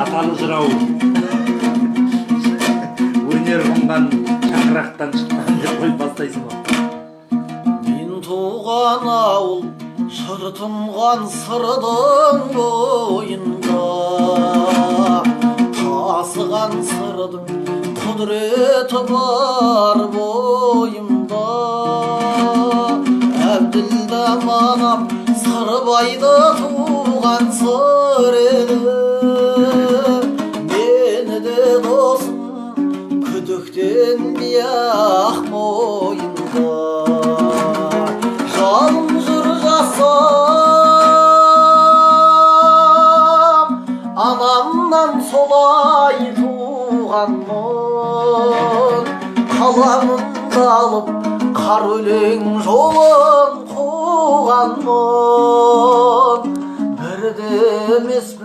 аталы жырау өнер қонған шаңырақтан шыққан деп қойып бастайсың ғой. Мен туған ауыл шыр тұнған сырдың бойында, тасыған сырдың құдіреті бар бойымда. Әбділда мағам Сырбайды туған сыр еді, мені де досым күдіктенбей ақ мойында. Жалын жыр жасам, анамнан солай туғанмын. Қаламымды алып қар өлең жолын қуғанмын. Бірде емеспін